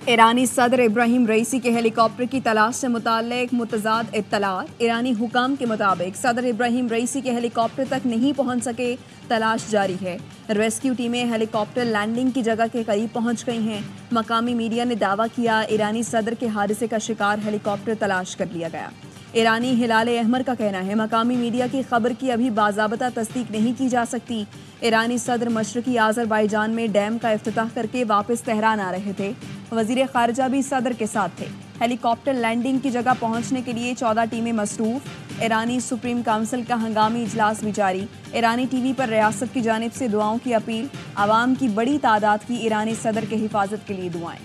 ईरानी सदर इब्राहिम रईसी के हेलीकॉप्टर की तलाश से मुताल्लिक मुतज़ाद इत्तलात। ईरानी हुकाम के मुताबिक सदर इब्राहिम रईसी के हेलीकॉप्टर तक नहीं पहुंच सके, तलाश जारी है। रेस्क्यू टीमें हेलीकॉप्टर लैंडिंग की जगह के करीब पहुंच गई हैं। मकामी मीडिया ने दावा किया ईरानी सदर के हादसे का शिकार हेलीकॉप्टर तलाश कर लिया गया। ईरानी हिलाल अहमर का कहना है मकामी मीडिया की खबर की अभी बाज़ाबता तस्दीक नहीं की जा सकती। ईरानी सदर मशरकी आज़रबाईजान में डैम का इफ्तिताह करके वापस तेहरान आ रहे थे। वज़ीर ख़ारजा भी सदर के साथ थे। हेलीकॉप्टर लैंडिंग की जगह पहुंचने के लिए 14 टीमें मसरूफ़। ईरानी सुप्रीम काउंसिल का हंगामी इजलास भी जारी। ईरानी टीवी पर रियासत की जानिब से दुआओं की अपील। आवाम की बड़ी तादाद की ईरानी सदर के हिफाजत के लिए दुआएं।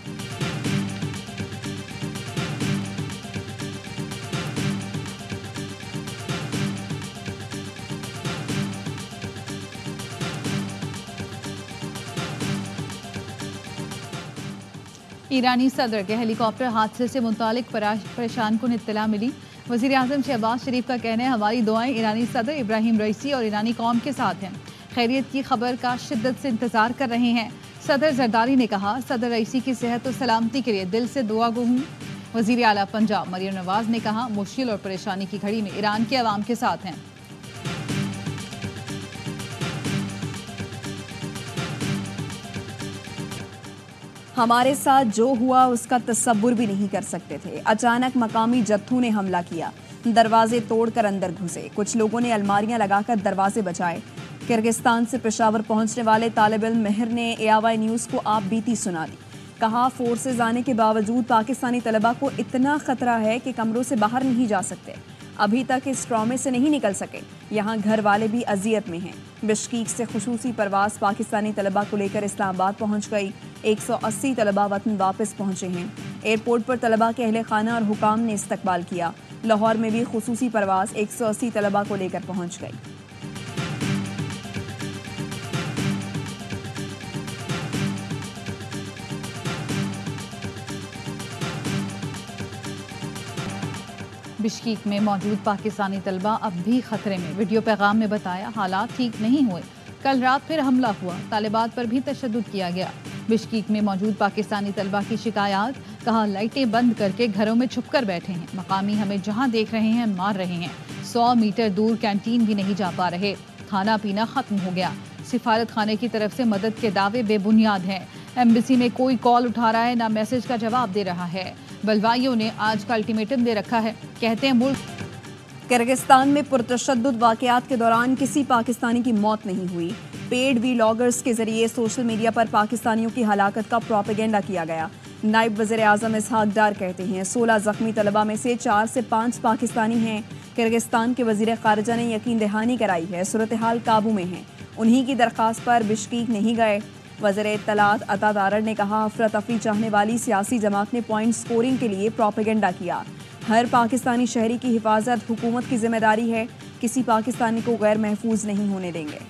ईरानी सदर के हेलीकॉप्टर हादसे से मुतालिक परेशान कुन इत्तला मिली। वज़ीर आज़म शहबाज शरीफ का कहना है हमारी दुआएं ईरानी सदर इब्राहिम रईसी और ईरानी कौम के साथ हैं। खैरियत की खबर का शिद्दत से इंतज़ार कर रहे हैं। सदर जरदारी ने कहा सदर रईसी की सेहत और सलामती के लिए दिल से दुआ गो हूँ। वज़ीर आला पंजाब मरियम नवाज ने कहा मुश्किल और परेशानी की घड़ी में ईरान के अवाम के साथ हैं। हमारे साथ जो हुआ उसका तसव्वुर भी नहीं कर सकते थे। अचानक मकामी जत्थों ने हमला किया, दरवाजे तोड़कर अंदर घुसे। कुछ लोगों ने अलमारियां लगाकर दरवाजे बचाए। किर्गिस्तान से पेशावर पहुंचने वाले तालिब इल्म मेहर ने AIY न्यूज़ को आप बीती सुना दी। कहा फोर्सेज आने के बावजूद पाकिस्तानी तलबा को इतना खतरा है कि कमरों से बाहर नहीं जा सकते। अभी तक इस ट्रॉमे से नहीं निकल सके। यहाँ घर वाले भी अजियत में हैं। बिश्कीक से खुसूसी परवास पाकिस्तानी तलबा को लेकर इस्लामाबाद पहुँच गई। 180 तलबा वतन वापस पहुँचे हैं। एयरपोर्ट पर तलबा के अहले खाना और हुकाम ने इस्तकबाल किया। लाहौर में भी खुसूसी परवास 180 तलबा को लेकर पहुँच गई। बिश्कीक में मौजूद पाकिस्तानी तलबा अब भी खतरे में। वीडियो पैगाम में बताया हालात ठीक नहीं हुए। कल रात फिर हमला हुआ, तालिबात पर भी तशद्दुद किया गया। बिश्कीक में मौजूद पाकिस्तानी तलबा की शिकायत, कहा लाइटें बंद करके घरों में छुपकर बैठे हैं। मकामी हमें जहां देख रहे हैं मार रहे हैं। 100 मीटर दूर कैंटीन भी नहीं जा पा रहे। खाना पीना खत्म हो गया। सिफारत खाने की तरफ से मदद के दावे बेबुनियाद हैं। एम्बेसी में कोई कॉल उठा रहा है ना मैसेज का जवाब दे रहा है। बलवाइयों ने आज का अल्टीमेटम दे रखा है। कहते हैं मुल्क किर्गिस्तान में पुरतशद्दुद वाक़यात के दौरान किसी पाकिस्तानी की मौत नहीं हुई। पेड वीलॉगर्स के जरिए सोशल मीडिया पर पाकिस्तानियों की हलाकत का प्रोपेगेंडा किया गया। नायब वज़ीर आज़म इसहाक डार कहते हैं 16 ज़ख्मी तलबा में से 4 से 5 पाकिस्तानी हैं। किर्गिस्तान के वज़ीर ख़ारजा ने यकीन दहानी कराई है सूरत हाल काबू में है। उन्हीं की दरख्वास्त पर बिश्कीक नहीं गए। वज़ीर इत्तलात अता तारड़ ने कहा अफरा तफरी चाहने वाली सियासी जमात ने पॉइंट स्कोरिंग के लिए प्रोपेगेंडा किया। हर पाकिस्तानी शहरी की हिफाजत हुकूमत की जिम्मेदारी है। किसी पाकिस्तानी को गैर महफूज नहीं होने देंगे।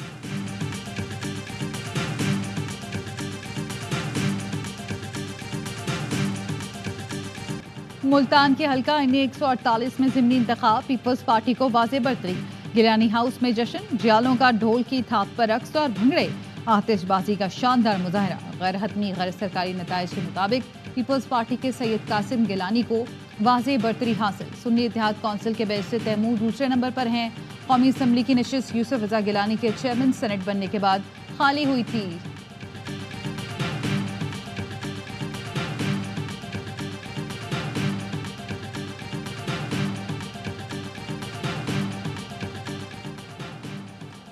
मुल्तान के हल्का NA 148 में ज़िमनी इंतखाब, पीपल्स पार्टी को वाज़े बरतरी। गिलानी हाउस में जश्न, जियालों का ढोल की थाप पर रक्स और भंगड़े, आतिशबाजी का शानदार मुजाहरा। गैर हतमी गैर सरकारी नताइज के मुताबिक पीपल्स पार्टी के सैयद कासिम गिलानी को वाज़े बरतरी हासिल। सुन्नी इत्तेहाद कौंसिल के बैरिस्टर तैमूर दूसरे नंबर पर हैं। कौमी असम्बली की नशिस्त यूसुफ रजा गिलानी के चेयरमैन सेनेट बनने के बाद खाली हुई थी।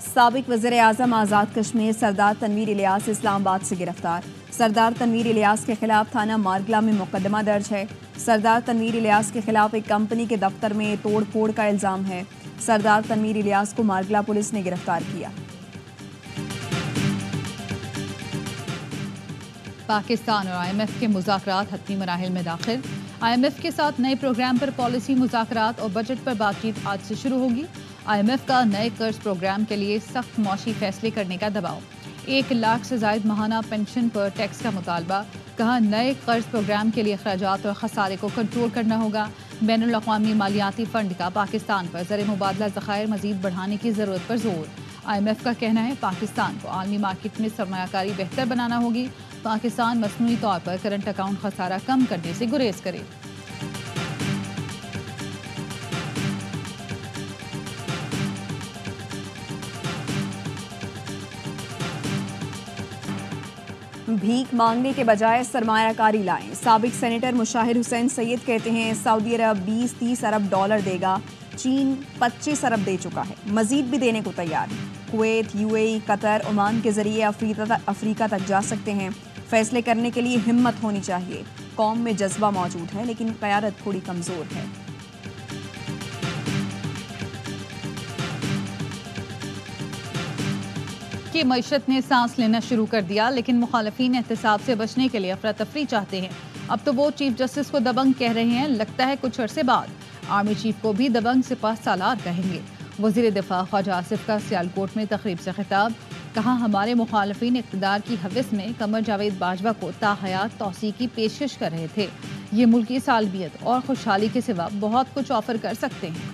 साबिक वज़ीर आज़म आज़ाद कश्मीर सरदार तनवीर इलियास इस्लामाबाद से गिरफ्तार। सरदार तनवीर इलियास के खिलाफ थाना मारगला में मुकदमा दर्ज है। सरदार तनवीर इलियास के खिलाफ एक कंपनी के दफ्तर में तोड़ फोड़ का इल्ज़ाम है। सरदार तनवीर इलियास को मारगला पुलिस ने गिरफ्तार किया। पाकिस्तान और IMF के मुज़ाकरात हतमी मराहिल में दाखिल। IMF के साथ नए प्रोग्राम पर पॉलिसी मुज़ाकरात और बजट पर बातचीत आज से शुरू होगी। IMF का नए कर्ज प्रोग्राम के लिए सख्त मौशी फैसले करने का दबाव। 1 लाख से ज़ायद माहाना पेंशन पर टैक्स का मुतालबा। कहा नए कर्ज प्रोग्राम के लिए अखराजात और खसारे को कंट्रोल करना होगा। बैनुल अक़वामी मालियाती फ़ंड का पाकिस्तान पर ज़र मुबादला ज़खायर मज़ीद बढ़ाने की ज़रूरत पर जोर। IMF का कहना है पाकिस्तान को आलमी मार्केट में सरमायाकारी बेहतर बनाना होगी। पाकिस्तान मसनूई तौर पर करंट अकाउंट खसारा कम करने से गुरेज करे। भीख मांगने के बजाय सरमायाकारी लाएं। साबिक सेनेटर मुशाहिर हुसैन सैयद कहते हैं सऊदी अरब 20-30 अरब डॉलर देगा, चीन 25 अरब दे चुका है, मजीद भी देने को तैयार है। कुवैत, UAE, कतर, ओमान के जरिए अफ्रीका तक जा सकते हैं। फैसले करने के लिए हिम्मत होनी चाहिए। कौम में जज्बा मौजूद है लेकिन क़यादत थोड़ी कमज़ोर है। की मईशत ने सांस लेना शुरू कर दिया, लेकिन मुखालफीन एहतसाब से बचने के लिए अफरा तफरी चाहते हैं। अब तो वो चीफ जस्टिस को दबंग कह रहे हैं। लगता है कुछ अरसे बाद आर्मी चीफ को भी दबंग सिपाह सालार कहेंगे। वज़ीर दिफा ख्वाजा आसिफ का सियालकोट में तकरीब से खिताब, कहा हमारे मुखालफीन इक़्तिदार की हविस में कमर जावेद बाजवा को ताहयात तौसी की पेशकश कर रहे थे। ये मुल्की सालबियत और खुशहाली के सिवा बहुत कुछ ऑफर कर सकते हैं।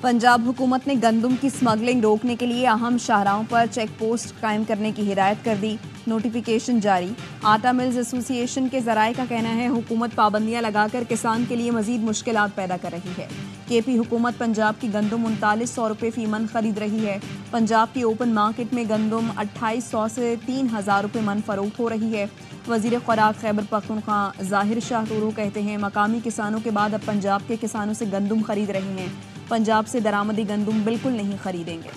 पंजाब हुकूमत ने गंदम की स्मगलिंग रोकने के लिए अहम शाहराहों पर चेक पोस्ट कायम करने की हिदायत कर दी। नोटिफिकेशन जारी। आटा मिल्स एसोसिएशन के जराये का कहना है हुकूमत पाबंदियां लगाकर किसान के लिए मजीद मुश्किलात पैदा कर रही है। KP हुकूमत पंजाब की गंदम 3900 रुपये फी मन खरीद रही है। पंजाब की ओपन मार्केट में गंदम 2800 से 3000 रुपये मन फरोख्त हो रही है। वजीर खुराक खैबर पख्तूनख्वा ज़ाहिर शाह तूरू कहते हैं मकामी किसानों के बाद अब पंजाब के किसानों से गंदम खरीद रहे हैं। पंजाब से दरामदी गंदम बिल्कुल नहीं खरीदेंगे।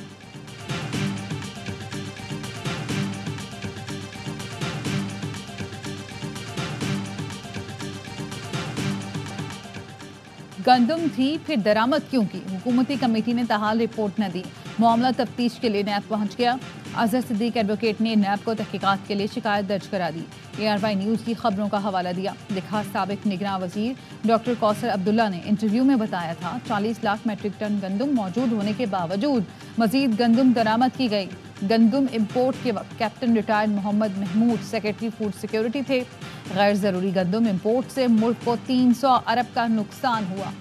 गंदम थी फिर दरामद क्यों की? हुकूमती कमेटी ने ताहाल रिपोर्ट न दी। मामला तफ्तीश के लिए नैब पहुंच गया। अजहर सिद्दीक एडवोकेट ने नैब को तहकीकात के लिए शिकायत दर्ज करा दी। ARY न्यूज़ की खबरों का हवाला दिया। लिखा साबिक निगरान वजीर डॉक्टर कौसर अब्दुल्ला ने इंटरव्यू में बताया था 40 लाख मैट्रिक टन गंदम मौजूद होने के बावजूद मजीद गंदम दरामद की गई। गंदम इम्पोर्ट के वक्त captain retired Mohammad Mahmood secretary food security थे। गैर ज़रूरी गंदम इम्पोर्ट से मुल्क को 300 अरब का नुकसान हुआ।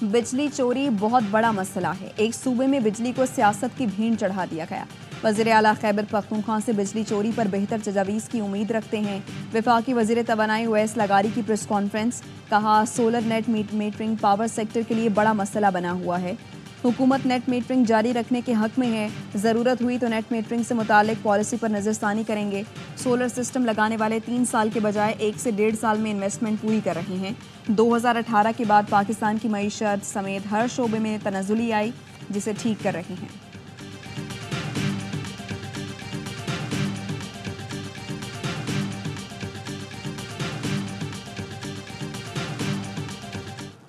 बिजली चोरी बहुत बड़ा मसला है। एक सूबे में बिजली को सियासत की भीड़ चढ़ा दिया गया। वज़ीर आला खैबर पख्तूनख्वा से बिजली चोरी पर बेहतर तजावीज़ की उम्मीद रखते हैं। वफाकी वज़ीर तवानाई उवैस लगारी की प्रेस कॉन्फ्रेंस, कहा solar net metering power sector के लिए बड़ा मसला बना हुआ है। हुकूमत नेट मीटरिंग जारी रखने के हक में है। ज़रूरत हुई तो नेट मीटरिंग से मुतालिक पॉलिसी पर नज़रसानी करेंगे। सोलर सिस्टम लगाने वाले 3 साल के बजाय 1 से 1.5 साल में इन्वेस्टमेंट पूरी कर रहे हैं। 2018 के बाद पाकिस्तान की मईशत समेत हर शोबे में तनज़ुली आई, जिसे ठीक कर रही हैं।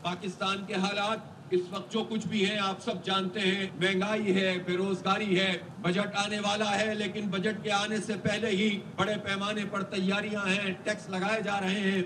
पाकिस्तान के हालात इस वक्त जो कुछ भी है आप सब जानते हैं। महंगाई है, बेरोजगारी है, बजट आने वाला है, लेकिन बजट के आने से पहले ही बड़े पैमाने पर तैयारियां हैं, टैक्स लगाए जा रहे हैं।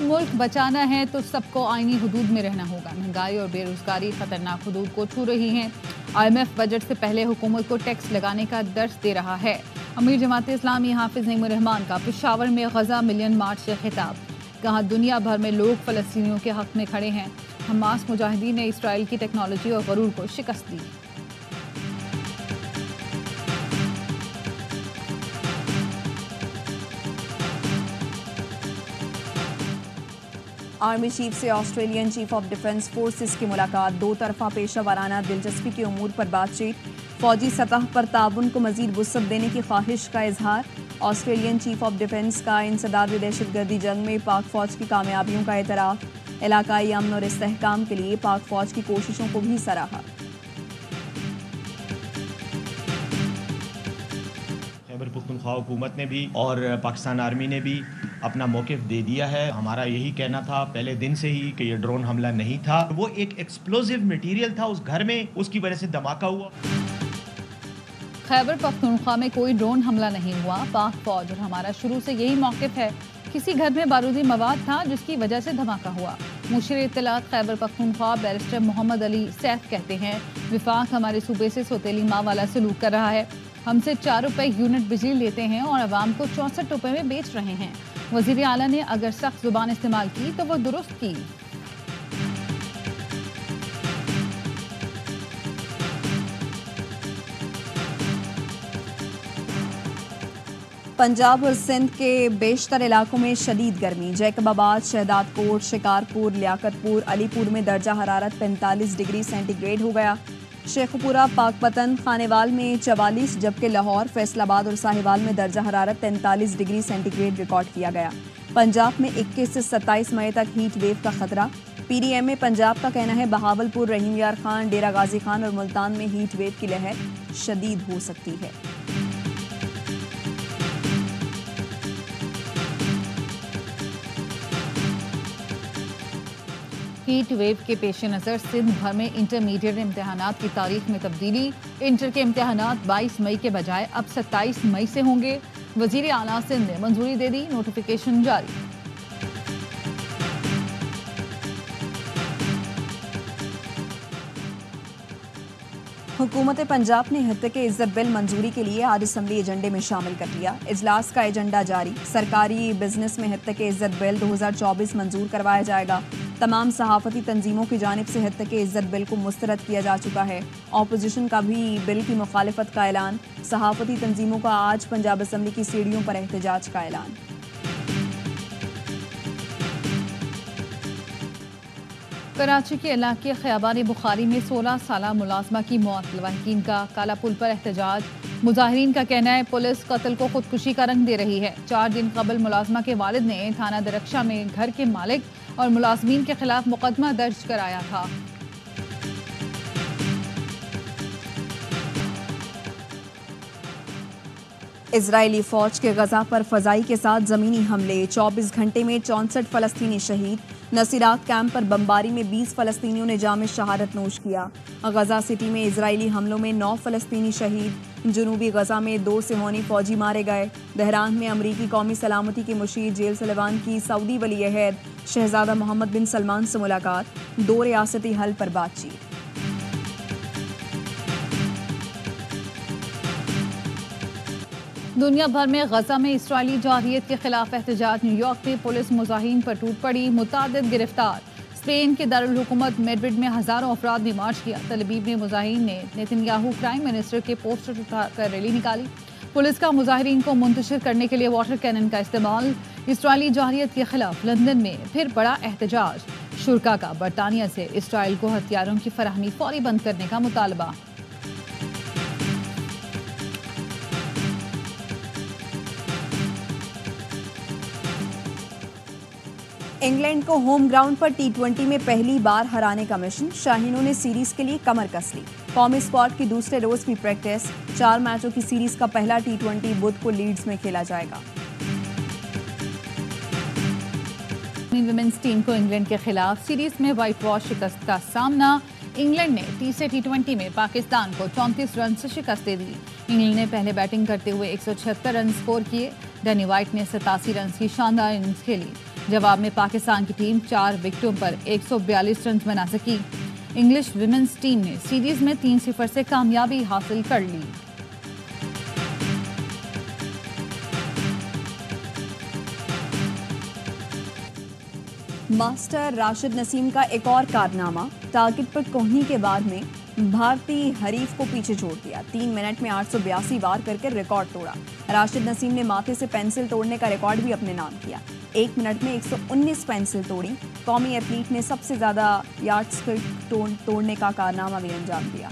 मुल्क बचाना है तो सबको आईनी हुदूद में रहना होगा। महंगाई और बेरोजगारी खतरनाक हुदूद को छू रही हैं। IMF बजट से पहले हुकूमत को टैक्स लगाने का दर्ज दे रहा है। अमीर जमात इस्लामी हाफिज नईमुर रहमान का पेशावर में गजा मिलियन मार्च से खिताब, कहा दुनिया भर में लोग फ़लस्तीनियों के हक में खड़े हैं। हमास मुजाहिदीन ने इसराइल की टेक्नोलॉजी और गरूर को शिकस्त दी। आर्मी चीफ से Australian chief of defence forces की मुलाकात। 2 तरफा पेशा वाराना दिलचस्पी के उमूर पर बातचीत। फौजी सतह पर ताउन को मजीद वुसअत देने की ख्वाहिश का इजहार। ऑस्ट्रेलियन चीफ ऑफ डिफेंस का इंसदाद दहशतगर्दी जंग में पाक फौज की कामयाबियों का एतराफ़। इलाकाई अमन और इस्तेहकाम के लिए पाक फौज की कोशिशों को भी सराहा। खैबर पख्तूनख्वा हुकूमत ने भी और पाकिस्तान आर्मी ने भी अपना मौक़िफ़ दे दिया है। हमारा यही कहना था पहले दिन से ही कि ये ड्रोन हमला नहीं था, वो एक एक्सप्लोजिव मटेरियल था उस घर में, उसकी वजह से धमाका हुआ। खैबर पख्तूनख्वा में कोई ड्रोन हमला नहीं हुआ। पाक फौज और हमारा शुरू से यही मौक़िफ़ है किसी घर में बारूदी मवाद था जिसकी वजह से धमाका हुआ। मुशीर इत्तलात खैबर पख्तूनख्वा बैरिस्टर मोहम्मद अली सैफ कहते हैं, विफाक हमारे सूबे से सौतेली माँ वाला सलूक कर रहा है। हमसे 4 रुपए यूनिट बिजली लेते हैं और आवाम को 64 रुपए में बेच रहे हैं। वजीर आला ने अगर सख्त जुबान इस्तेमाल की तो वो दुरुस्त की। पंजाब और सिंध के बेशतर इलाकों में शदीद गर्मी। जैकबाबाद, शहदादकोट, शिकारपुर, लियाकतपुर, अलीपुर में दर्जा हरारत 45 डिग्री सेंटीग्रेड हो गया। शेखपुरा, पाकपतन, खानेवाल में 44, जबकि लाहौर, फैसलाबाद और साहिवाल में दर्जा हरारत 43 डिग्री सेंटीग्रेड रिकॉर्ड किया गया। पंजाब में 21 से 27 मई तक हीट वेव का खतरा। PDM पंजाब का कहना है बहावलपुर, रहीम यार खान, डेरा गाजी खान और मुल्तान में हीट वेव की लहर शदीद हो सकती है। हीट वेव के पेश नज़र सिंध भर में इंटरमीडिएट इम्तहानात की तारीख में तब्दीली। इंटर के इम्तहानात 22 मई के बजाय अब 27 मई से होंगे। वजीर आला सिंध ने मंजूरी दे दी, नोटिफिकेशन जारी। हुकूमत पंजाब ने हत्या के इज्जत बिल मंजूरी के लिए आज असम्बली एजेंडे में शामिल कर लिया। इजलास का एजेंडा जारी। सरकारी बिजनेस में हत्या के इज्जत बिल 2024 मंजूर करवाया जाएगा। तमाम सहाफ़ती तंजीमों की जानिब से हत्या के इज्जत बिल को मुस्तरद किया जा चुका है। ऑपोजिशन का भी बिल की मुखालिफत का ऐलान। सहाफ़ती तंजीमों का आज पंजाब असम्बली की सीढ़ियों पर एहतजाज का ऐलान। कराची के इलाके ख़याबान बुखारी में 16 साला मुलाजमा की मौत। लवाहिकीन का काला पुल पर एहतजाज। मुजाहिरीन का कहना है पुलिस कत्ल को खुदकुशी का रंग दे रही है। 4 दिन कबल मुलाजमा के वालिद ने थाना दरख्शा में घर के मालिक और मुलाजमीन के खिलाफ मुकदमा दर्ज कराया था। इजरायली फौज के गजा पर फजाई के साथ जमीनी हमले। 24 घंटे में 64 फलस्तीनी शहीद। नसीरात कैंप पर बमबारी में 20 फलस्तीनियों ने जाम शहादत नोश किया। गजा सिटी में इजरायली हमलों में 9 फलस्तीनी शहीद। जनूबी गजा में 2 सिहोनी फौजी मारे गए। बहरान में अमरीकी कौमी सलामती के मुशीर जेल सलेवान की सऊदी वली अहद शहजादा मोहम्मद बिन सलमान से मुलाकात। 2 रियासती हल पर बातचीत। दुनिया भर में गजा में इसराइली जारहियत के खिलाफ एहतजाज। न्यूयॉर्क में पुलिस मुजाहिरीन पर टूट पड़ी। मुतादिद गिरफ्तार। स्पेन के दारुल हुकूमत मैड्रिड में हजारों अफराद ने मार्च किया। तलबीब में मुजाहिरीन ने नेतन्याहू प्राइम मिनिस्टर के पोस्टर उठाकर रैली निकाली। पुलिस का मुजाहिरीन को मुंतशिर करने के लिए वाटर कैनन का इस्तेमाल। इसराइली जारहियत के खिलाफ लंदन में फिर बड़ा एहतजाज। शुरा का बरतानिया से इसराइल को हथियारों की फराहमी फौरी बंद करने का मुतालबा। इंग्लैंड को होम ग्राउंड पर T20 में पहली बार हराने का मिशन। शाहीनों ने सीरीज के लिए कमर कस ली। कौमी स्क्वाड की दूसरे रोज की प्रैक्टिस। 4 मैचों की सीरीज का पहला T20 बुध को लीड्स में खेला जाएगा। विमेंस टीम को इंग्लैंड के खिलाफ सीरीज में व्हाइट वॉश शिकस्त का सामना। इंग्लैंड ने तीसरे T20 में पाकिस्तान को 34 रन से शिकस्त दे दी। इंग्लैंड ने पहले बैटिंग करते हुए 176 रन स्कोर किए। डैनी वाइट ने 87 रन की शानदार इनिंग्स खेली। जवाब में पाकिस्तान की टीम 4 विकेटों पर 142 रन बना सकी। इंग्लिश विमेंस टीम ने सीरीज में 3-0 से कामयाबी हासिल कर ली। मास्टर राशिद नसीम का एक और कारनामा। टारगेट पर कोहनी के बाद में भारतीय हरीफ को पीछे छोड़ दिया। 3 मिनट में 882 वार करके रिकॉर्ड तोड़ा। राशिद नसीम ने माथे से पेंसिल तोड़ने का रिकॉर्ड भी अपने नाम किया। 1 मिनट में 119 पेंसिल तोड़ी। कौमी एथलीट ने सबसे ज्यादा यार्ड्स तोड़ने का कारनामा भी अंजाम दिया।